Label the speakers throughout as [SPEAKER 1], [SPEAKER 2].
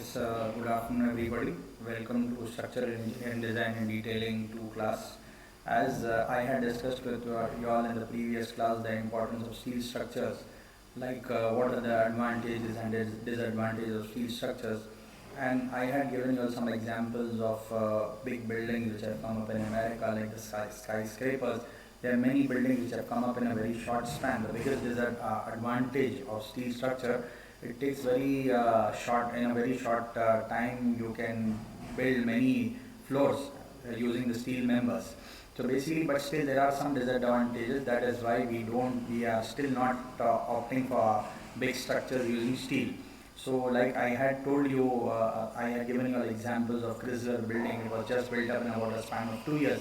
[SPEAKER 1] Yes, good afternoon, everybody. Welcome to Structural Engineering Design and Detailing 2 class. As I had discussed with you all in the previous class, the importance of steel structures, like what are the advantages and disadvantages of steel structures. And I had given you all some examples of big buildings which have come up in America, like the skyscrapers. There are many buildings which have come up in a very short span. The biggest advantage of steel structure, it takes very short, in a very short time you can build many floors using the steel members. So basically, but still there are some disadvantages. That is why we are still not opting for big structures using steel. So like I had told you, I had given you all examples of Chrysler building. It was just built up in about a span of 2 years.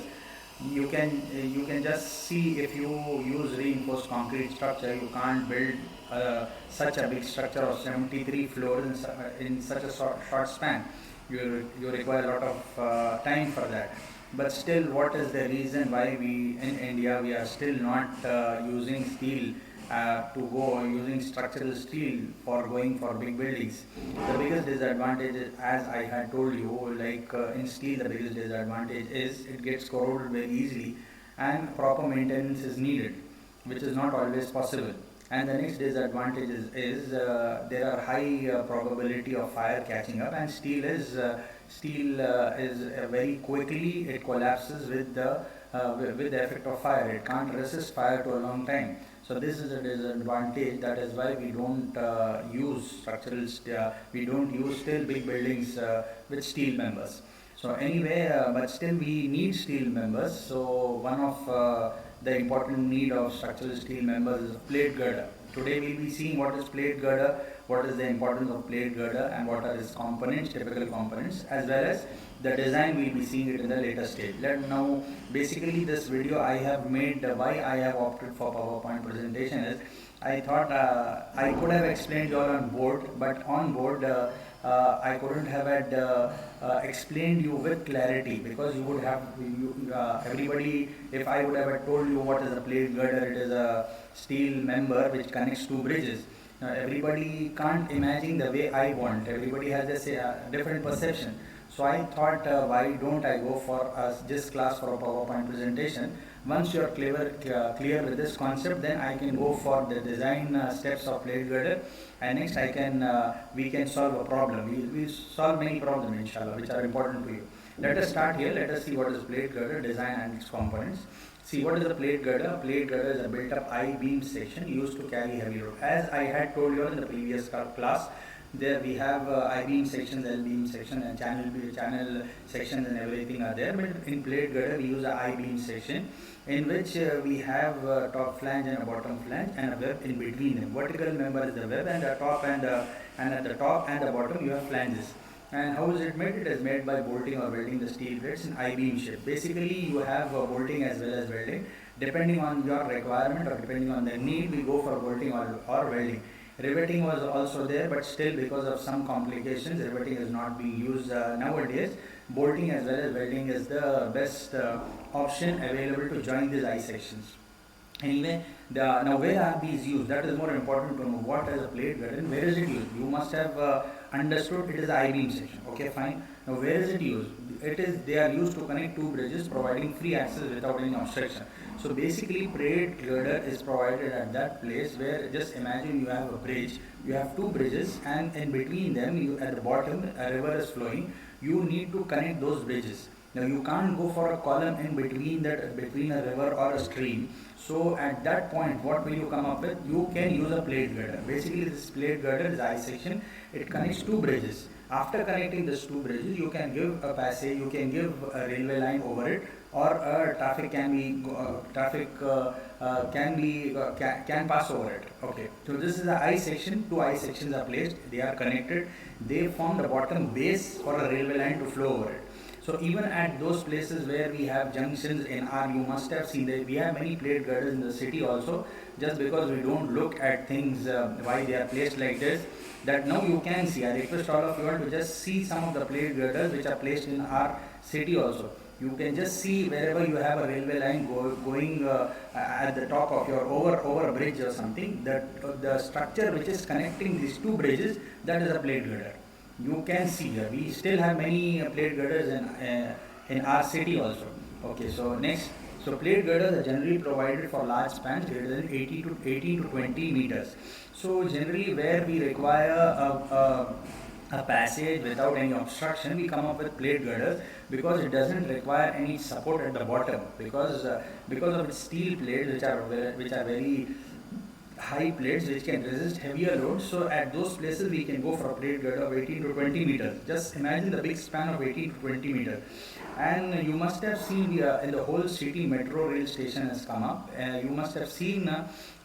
[SPEAKER 1] You can just see, if you use reinforced concrete structure, you can't build such a big structure of 73 floors in such a short span. You require a lot of time for that. But still, what is the reason why we in India we are still not using steel to go using structural steel for going for big buildings? The biggest disadvantage is, as I had told you, like in steel, the biggest disadvantage is it gets corroded very easily, and proper maintenance is needed, which is not always possible. And the next disadvantage is there are high probability of fire catching up, and steel is very quickly it collapses with the effect of fire. It can't resist fire to a long time. So this is a disadvantage. That is why we don't we don't use still big buildings with steel members. So anyway, but still we need steel members. So one of the important need of structural steel members is plate girder. Today we'll be seeing what is plate girder, what is the importance of plate girder, and what are its components, typical components, as well as the design. We'll be seeing it in the later stage. Now, basically this video I have made, why I have opted for PowerPoint presentation is, I thought I could have explained you all on board, but on board I couldn't have had explained you with clarity, because you would have everybody, if I would have told you what is a plate girder, it is a steel member which connects two bridges. Now everybody can't imagine the way I want. Everybody has a different perception. So I thought, why don't I go for this class for a PowerPoint presentation? Once you are clear with this concept, then I can go for the design steps of plate girder, and next we can solve a problem. We solve many problems, inshallah, which are important to you. Let us start here. Let us see what is plate girder, design and its components. See, what is a plate girder? A plate girder is a built-up I-beam section used to carry heavy load. As I had told you in the previous class, there we have I-beam sections, L-beam section, and channel sections and everything are there. But in plate girder, we use a I-beam section in which we have a top flange and a bottom flange and a web in between them. Vertical member is the web, and the top and at the top and the bottom you have flanges. And how is it made? It is made by bolting or welding the steel plates in I-beam shape. Basically, you have bolting as well as welding. Depending on your requirement or depending on the need, we go for bolting or welding. Riveting was also there, but still because of some complications, riveting is not being used nowadays. Bolting as well as welding is the best option available to join these I sections. Anyway, now where are these used? That is more important to know. What is a plate girder and where is it used? You must have understood it is I-beam section. Okay, fine. Now where is it used? They are used to connect two bridges, providing free access without any obstruction. So basically, plate girder is provided at that place where, just imagine you have a bridge, you have two bridges, and in between them, at the bottom, a river is flowing. You need to connect those bridges. Now you can't go for a column in between a river or a stream. So at that point, what will you come up with? You can use a plate girder. Basically, this plate girder is I section. It connects two bridges. After connecting these two bridges, you can give a passage, you can give a railway line over it, or traffic can pass over it. Okay. So this is the I section. Two I sections are placed. They are connected. They form the bottom base for a railway line to flow over it. So even at those places where we have junctions in our, you must have seen that we have many plate girders in the city also, just because we don't look at things why they are placed like this, that now you can see. I request all of you all to just see some of the plate girders which are placed in our city also. You can just see wherever you have a railway line going at the top of your over a bridge or something, that the structure which is connecting these two bridges, that is a plate girder. you can see here, we still have many plate girders in our city also. Okay, so next, so plate girders are generally provided for large spans greater than 80 to 18 to 20 meters. So generally where we require a passage without any obstruction, we come up with plate girders, because it doesn't require any support at the bottom, because of its steel plates, which are very high plates which can resist heavier loads. So at those places we can go for a plate girder of 18 to 20 meters. Just imagine the big span of 18 to 20 meters. And you must have seen in the whole city metro rail station has come up. You must have seen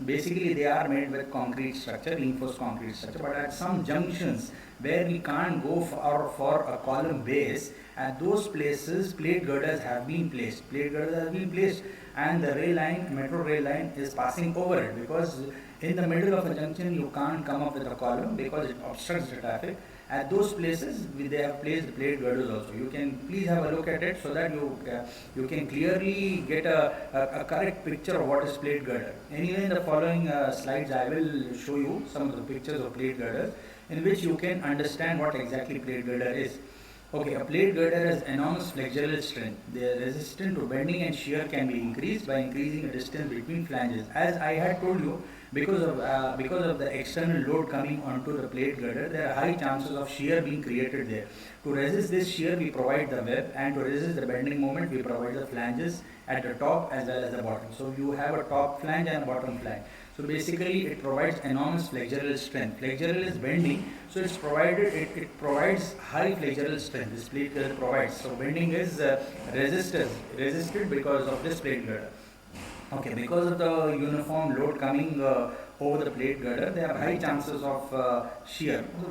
[SPEAKER 1] basically they are made with concrete structure, reinforced concrete structure. But at some junctions where we can't go for a column base, at those places plate girders have been placed. Plate girders have been placed, and the rail line, metro rail line, is passing over it, because in the middle of a junction you can't come up with a column because it obstructs the traffic. At those places they have placed plate girders also. You can please have a look at it, so that you can clearly get a correct picture of what is plate girder. Anyway, in the following slides I will show you some of the pictures of plate girders, in which you can understand what exactly plate girder is. Okay, a plate girder has enormous flexural strength. The resistance to bending and shear can be increased by increasing the distance between flanges. As I had told you, because of the external load coming onto the plate girder, there are high chances of shear being created there. To resist this shear, we provide the web, and to resist the bending moment, we provide the flanges at the top as well as the bottom. So you have a top flange and a bottom flange. So basically it provides enormous flexural strength. Flexural is bending, so it provides high flexural strength. This plate girder provides. So bending is resisted because of this plate girder. Okay, because of the uniform load coming over the plate girder, there are high chances of shear. So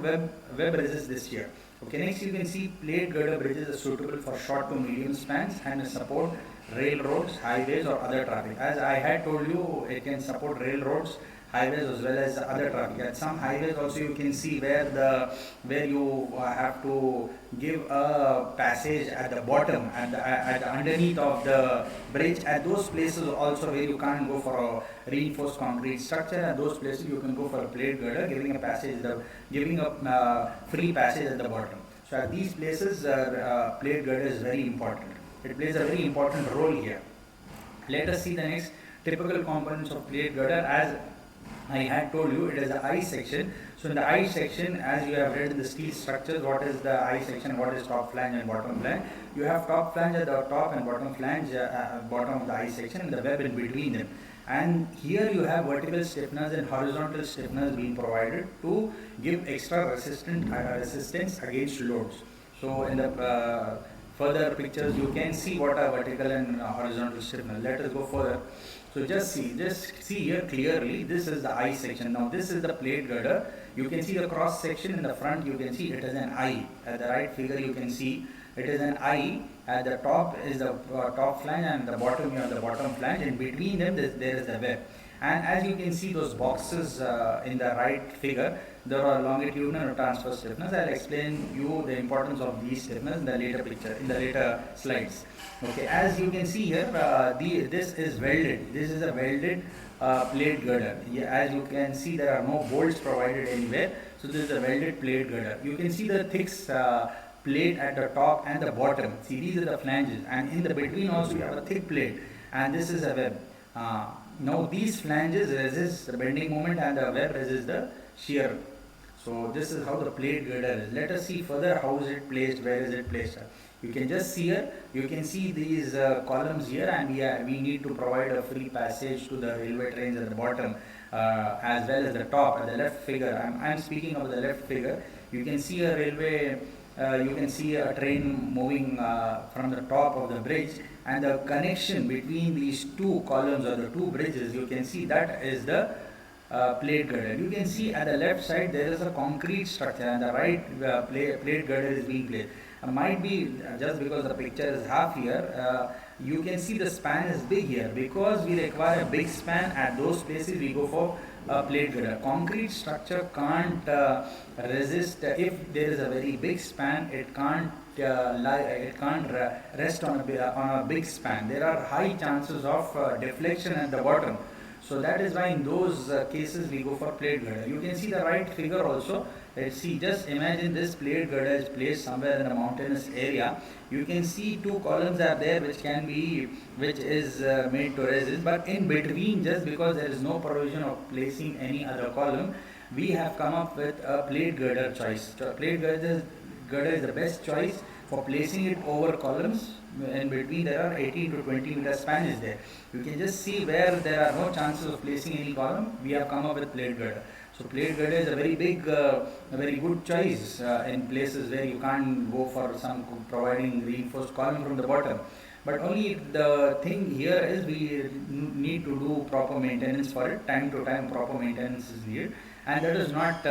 [SPEAKER 1] web resists this shear. Okay, next you can see plate girder bridges are suitable for short to medium spans and support railroads, highways or other traffic. As I had told you, it can support railroads, highways as well as other traffic. At some highways also you can see where you have to give a passage at the bottom, at the underneath of the bridge. At those places also where you can't go for a reinforced concrete structure, at those places you can go for a plate girder, giving a free passage at the bottom. So at these places, plate girder is very important. It plays a very important role here. Let us see the next typical components of plate girder. As I had told you, it is the I section. So in the I section, as you have read in the steel structures, what is the I section, what is top flange and bottom flange? You have top flange at the top and bottom flange bottom of the I section, and the web in between them. And here you have vertical stiffeners and horizontal stiffeners being provided to give extra resistance against loads. So in the further pictures you can see what are vertical and horizontal stiffeners. Let us go further. So just see here clearly, this is the I section. Now this is the plate girder. You can see the cross section in the front, you can see it is an I. At the right figure you can see it is an I. At the top is the top flange, and the bottom you have the bottom flange. In between them there is the web. And as you can see those boxes in the right figure, there are longitudinal and transverse stiffeners. I'll explain you the importance of these stiffeners in the later slides. Okay, as you can see here, this is welded. This is a welded plate girder. As you can see, there are no bolts provided anywhere. So this is a welded plate girder. You can see the thick plate at the top and the bottom. See, these are the flanges, and in the between also you have a thick plate, and this is a web. Now these flanges resist the bending moment, and the web resists the shear. So this is how the plate girder is. Let us see further how is it placed, where is it placed. You can just see here, you can see these columns here, and we need to provide a free passage to the railway trains at the bottom as well as the top. At the left figure, I am speaking of the left figure, you can see a railway, you can see a train moving from the top of the bridge, and the connection between these two columns or the two bridges, you can see that is the plate girder. You can see at the left side there is a concrete structure, and the right plate girder is being placed. Might be just because the picture is half here, you can see the span is big here. Because we require a big span, at those places we go for a plate girder. Concrete structure can't resist, if there is a very big span, it can't rest on a big span. There are high chances of deflection at the bottom. So that is why in those cases we go for plate girder. You can see the right figure also. Let's see, just imagine this plate girder is placed somewhere in a mountainous area. You can see two columns are there which is made to resist, but in between, just because there is no provision of placing any other column, we have come up with a plate girder choice. So girder is the best choice for placing it over columns. In between there are 18 to 20 meter span is there. You can just see where there are no chances of placing any column, we have come up with plate girder. So plate girder is a very big, a very good choice in places where you can't go for some providing reinforced column from the bottom. But only the thing here is we need to do proper maintenance for it. Time to time proper maintenance is needed, and that is not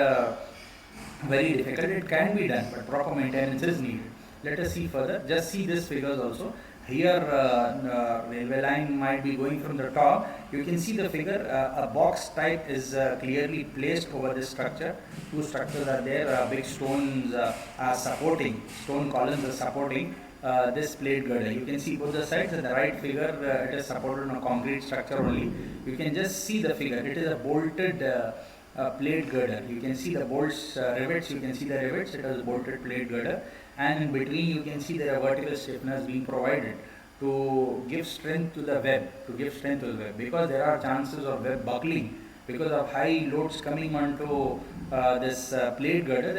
[SPEAKER 1] very difficult. It can be done, but proper maintenance is needed. Let us see further. Just see these figures also. Here railway line might be going from the top. You can see the figure, a box type is clearly placed over this structure. Two structures are there, big stones are supporting, stone columns are supporting this plate girder. You can see both the sides. In the right figure, it is supported on a concrete structure only. You can just see the figure. It is a bolted plate girder. You can see the bolts, rivets. You can see the rivets. It is a bolted plate girder, and in between you can see there are vertical stiffeners being provided to give strength to the web. Because there are chances of web buckling because of high loads coming onto this plate girder.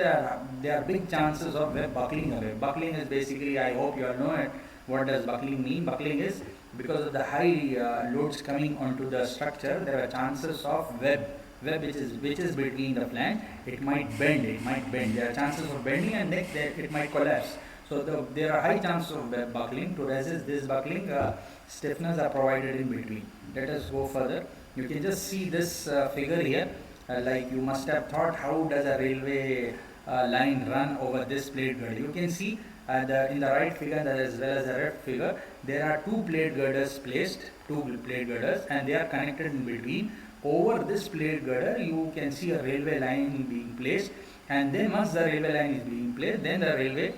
[SPEAKER 1] There are big chances of web buckling away. Buckling is basically, I hope you all know it. What does buckling mean? Buckling is because of the high loads coming onto the structure. There are chances of web which is between the flange. It might bend. There are chances of bending, and next it might collapse. So there are high chances of web buckling. To resist this buckling, stiffeners are provided in between. Let us go further. You can just see this figure here. Like you must have thought, how does a railway line run over this plate girder? You can see in the right figure as well as the left figure, there are two plate girders placed, and they are connected in between. Over this plate girder, you can see a railway line being placed, and then once the railway line is being placed, then the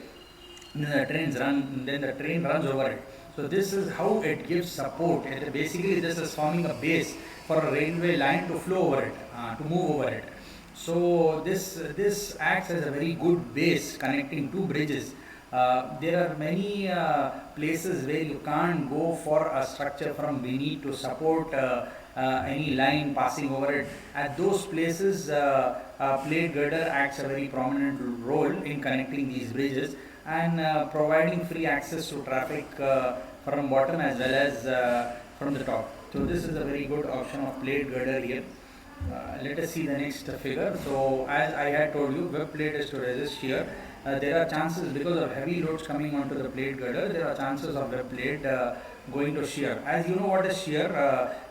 [SPEAKER 1] train runs over it. So this is how it gives support. Basically, this is forming a base for a railway line to flow over it, to move over it. So this acts as a very good base connecting two bridges. There are many places where you can't go for a structure from beneath to support any line passing over it. At those places, plate girder acts a very prominent role in connecting these bridges and providing free access to traffic from bottom as well as from the top. So this is a very good option of plate girder here. Let us see the next figure. So as I had told you, web plate is to resist shear. There are chances, because of heavy loads coming onto the plate girder, there are chances of web plate going to shear. As you know what is shear?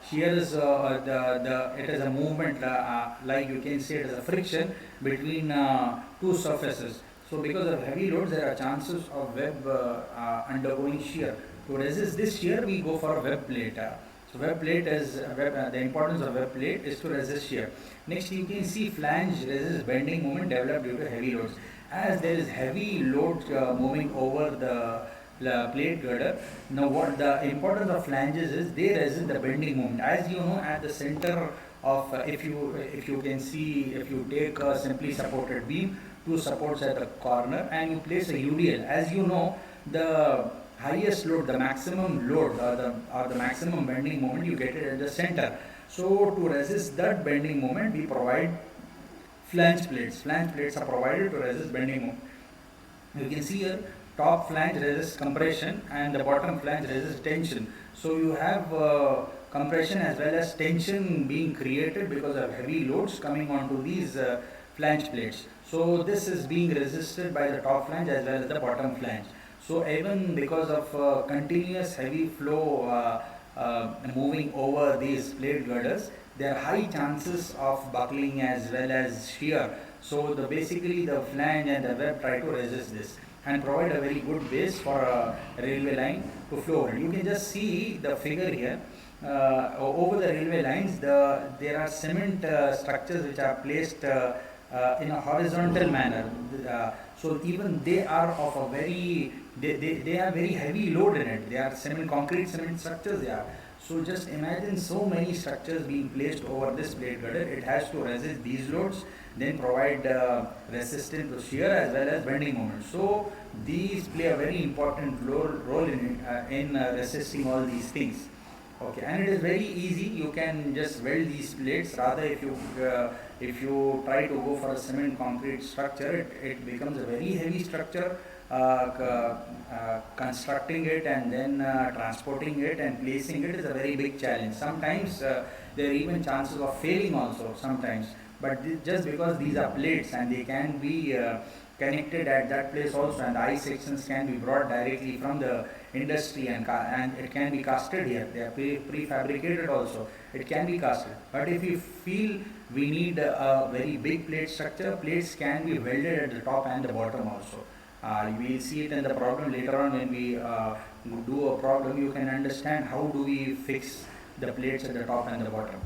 [SPEAKER 1] Shear is it is a movement, like you can say it is a friction between two surfaces. So because of heavy loads, there are chances of web undergoing shear. To resist this shear, we go for a web plate. So web plate is the importance of web plate is to resist shear. Next, you can see flange resist bending moment developed due to heavy loads. As there is heavy load moving over the plate girder, now what the importance of flanges is, they resist the bending moment. As you know, at the center of if you can see, if you take a simply supported beam, two supports at the corner, and you place a UDL. As you know, the highest load, the maximum load or the maximum bending moment, you get it at the center. So to resist that bending moment, we provide flange plates. Flange plates are provided to resist bending moment. You can see here, top flange resists compression and the bottom flange resists tension. So you have compression as well as tension being created because of heavy loads coming onto these flange plates. So this is being resisted by the top flange as well as the bottom flange. So even because of continuous heavy flow moving over these plate girders, there are high chances of buckling as well as shear. So basically the flange and the web try to resist this and provide a very good base for a railway line to flow over. You can just see the figure here. Over the railway lines, there are cement structures which are placed in a horizontal manner. So even they are of a very, they have very heavy load in it. They are concrete cement structures they are. So just imagine so many structures being placed over this plate girder. It has to resist these loads, then provide resistance to shear as well as bending moment. So these play a very important role in resisting all these things. Okay, and it is very easy. You can just weld these plates. Rather, if you try to go for a cement concrete structure, it becomes a very heavy structure. Constructing it and then transporting it and placing it is a very big challenge. Sometimes there are even chances of failing also sometimes. But just because these are plates and they can be connected at that place also, and the eye sections can be brought directly from the industry and it can be casted here. They are prefabricated also. It can be casted. But if you feel we need a very big plate structure, plates can be welded at the top and the bottom also. We will see it in the problem later on when we do a problem. You can understand how do we fix the plates at the top and the bottom.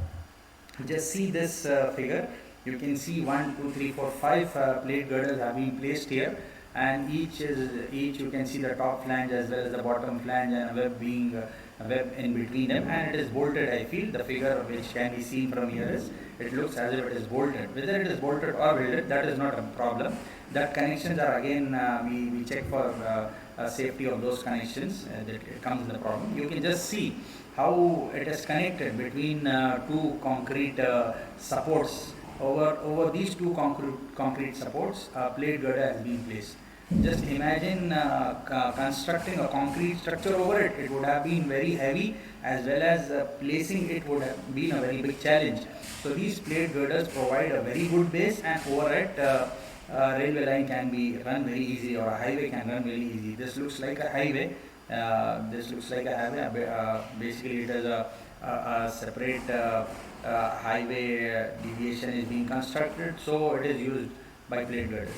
[SPEAKER 1] Just see this figure. You can see 1, 2, 3, 4, 5 plate girders have been placed here, and each you can see the top flange as well as the bottom flange and a web being a web in between them, and it is bolted. I feel the figure which can be seen from here is it looks as if it is bolted. Whether it is bolted or welded, that is not a problem. That connections are again we check for safety of those connections. That it comes in the problem. You can just see how it is connected between two concrete supports. Over these two concrete supports, plate girder has been placed. Just imagine constructing a concrete structure over it. It would have been very heavy, as well as placing it would have been a very big challenge. So these plate girders provide a very good base, and over it railway line can be run very easy, or a highway can run very easy. This looks like a highway. Basically it is a separate highway deviation is being constructed, so it is used by plate girders.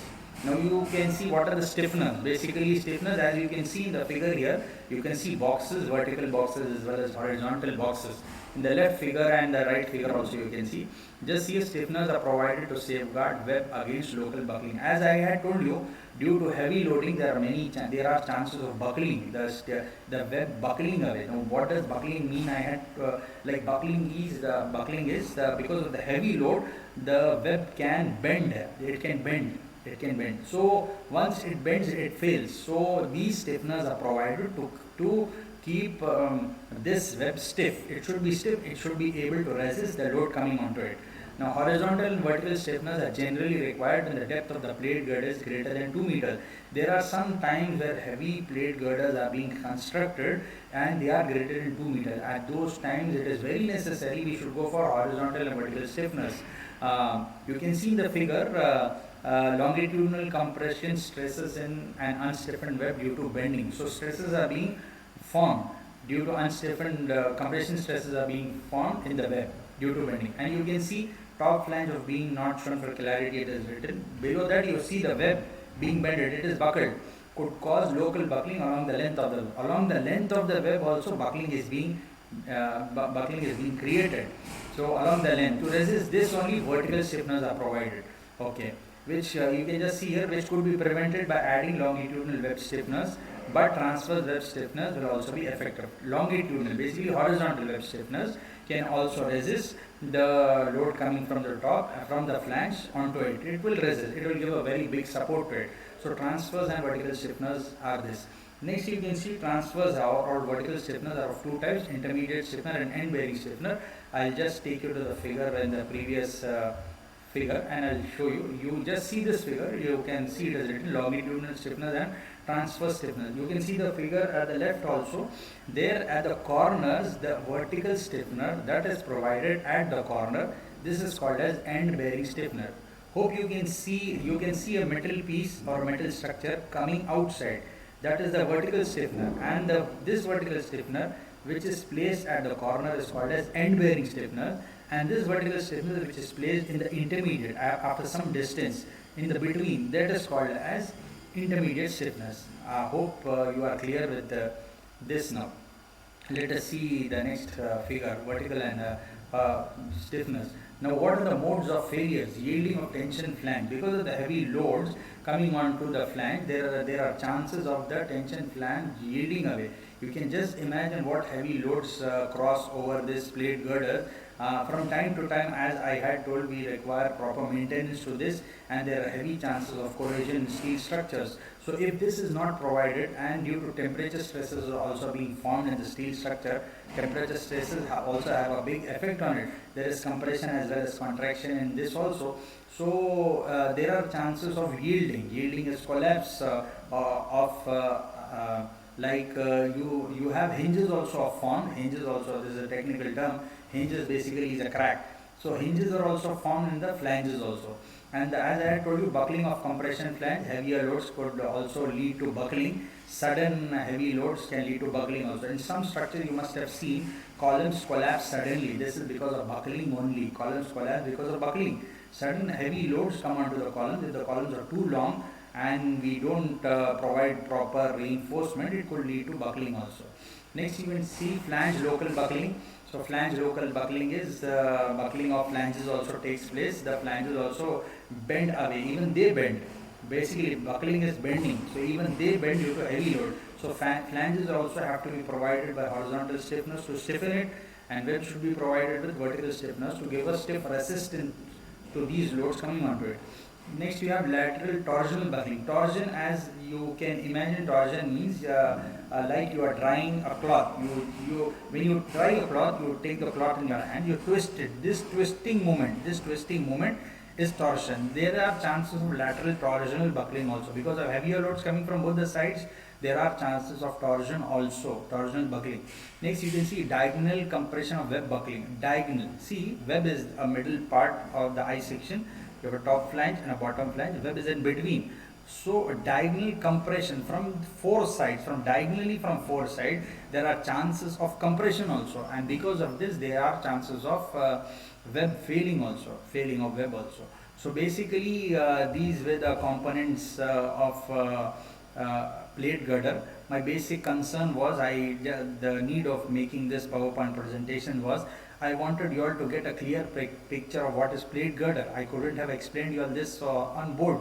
[SPEAKER 1] Now you can see what are the stiffeners. Basically stiffeners, as you can see in the figure here, you can see boxes, vertical boxes as well as horizontal boxes. In the left figure and the right figure also you can see. Just here stiffeners are provided to safeguard web against local buckling. As I had told you, due to heavy loading there are chances of buckling, the web buckling away. Now what does buckling mean? I had buckling is because of the heavy load, the web can bend. It can bend. So once it bends, it fails. So these stiffeners are provided to keep this web stiff. It should be stiff. It should be able to resist the load coming onto it. Now horizontal and vertical stiffeners are generally required when the depth of the plate girder is greater than 2 meters. There are some times where heavy plate girders are being constructed and they are greater than 2 meters. At those times it is very necessary we should go for horizontal and vertical stiffeners. You can see in the figure longitudinal compression stresses in an unstiffened web due to bending. So stresses are being formed due to unstiffened compression stresses are being formed in the web due to bending. And you can see top flange of being not shown for clarity, it is written. Below that you see the web being bended, it is buckled. Could cause local buckling along the length of the web also buckling is being created. So along the length, to resist this only vertical stiffeners are provided. Okay, which you can just see here, which could be prevented by adding longitudinal web stiffeners, but transverse web stiffeners will also be effective. Longitudinal, basically horizontal web stiffeners can also resist the load coming from the top, from the flange onto it. It will resist, it will give a very big support to it. So transverse and vertical stiffeners are this. Next you can see transverse or vertical stiffeners are of two types, intermediate stiffener and end bearing stiffener. I'll just take you to the figure in the previous figure and I'll show you. You just see this figure, you can see it is written longitudinal stiffeners and transverse stiffeners. You can see the figure at the left also. There at the corners, the vertical stiffener that is provided at the corner, this is called as end bearing stiffener. Hope you can see a metal piece or metal structure coming outside. That is the vertical stiffener, and this vertical stiffener which is placed at the corner is called as end bearing stiffener, and this vertical stiffener which is placed in the intermediate after some distance in the between, that is called as intermediate stiffness. I hope you are clear with this now. Let us see the next figure, vertical and stiffness. Now, what are the modes of failures? Yielding of tension flange. Because of the heavy loads coming onto the flange, there are chances of the tension flange yielding away. You can just imagine what heavy loads cross over this plate girder. From time to time, as I had told, we require proper maintenance to this, and there are heavy chances of corrosion in steel structures. So if this is not provided, and due to temperature stresses are also being formed in the steel structure, temperature stresses also have a big effect on it. There is compression as well as contraction in this also. So there are chances of yielding. Yielding is collapse you have hinges also are formed. Hinges also, this is a technical term. Hinges basically is a crack. So hinges are also formed in the flanges also. And as I had told you, buckling of compression flange, heavier loads could also lead to buckling. Sudden heavy loads can lead to buckling also. In some structure you must have seen columns collapse suddenly. This is because of buckling only. Columns collapse because of buckling. Sudden heavy loads come onto the columns. If the columns are too long and we don't provide proper reinforcement, it could lead to buckling also. Next you can see flange local buckling. So flange local buckling is buckling of flanges also takes place. The flanges also bend away, even they bend. Basically buckling is bending, so even they bend due to heavy load. So flanges also have to be provided by horizontal stiffness to stiffen it, and web should be provided with vertical stiffness to give a stiff resistance to these loads coming onto it. Next you have lateral torsional buckling. Torsion, as you can imagine, torsion means like you are drying a cloth. When you dry a cloth, you take the cloth in your hand, you twist it. This twisting movement is torsion. There are chances of lateral torsional buckling also because of heavier loads coming from both the sides. There are chances of torsion also, torsional buckling. Next you can see diagonal compression of web buckling. Diagonal. See, web is a middle part of the I section. You have a top flange and a bottom flange. Web is in between. So diagonal compression from four sides, diagonally from four sides, there are chances of compression also, and because of this, there are chances of web failing of web also. So basically, these were the components of plate girder. My basic concern was the need of making this PowerPoint presentation was I wanted you all to get a clear picture of what is plate girder. I couldn't have explained you all this on board.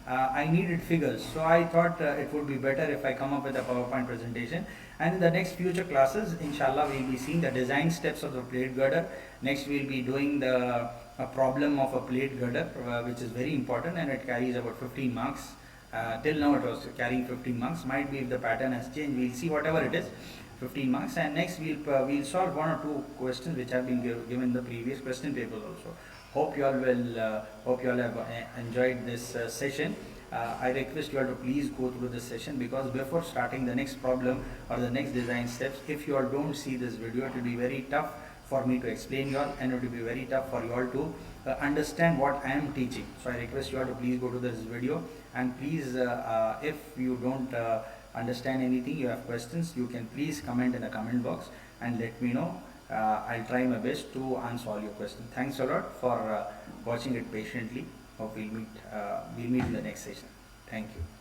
[SPEAKER 1] I needed figures, so I thought it would be better if I come up with a PowerPoint presentation. And in the next future classes, inshallah, we'll be seeing the design steps of the plate girder. Next, we'll be doing the problem of a plate girder, which is very important, and it carries about 15 marks. Till now, it was carrying 15 marks. Might be if the pattern has changed, we'll see whatever it is. 15 marks, and next we'll solve one or two questions which have been given in the previous question papers also. Hope you all have enjoyed this session. I request you all to please go through this session, because before starting the next problem or the next design steps, if you all don't see this video, it will be very tough for me to explain you all, and it will be very tough for you all to understand what I am teaching. So I request you all to please go to this video, and please if you don't understand anything, you have questions, you can please comment in the comment box and let me know. I'll try my best to answer all your questions. Thanks a lot for watching it patiently. Hope we'll meet in the next session. Thank you.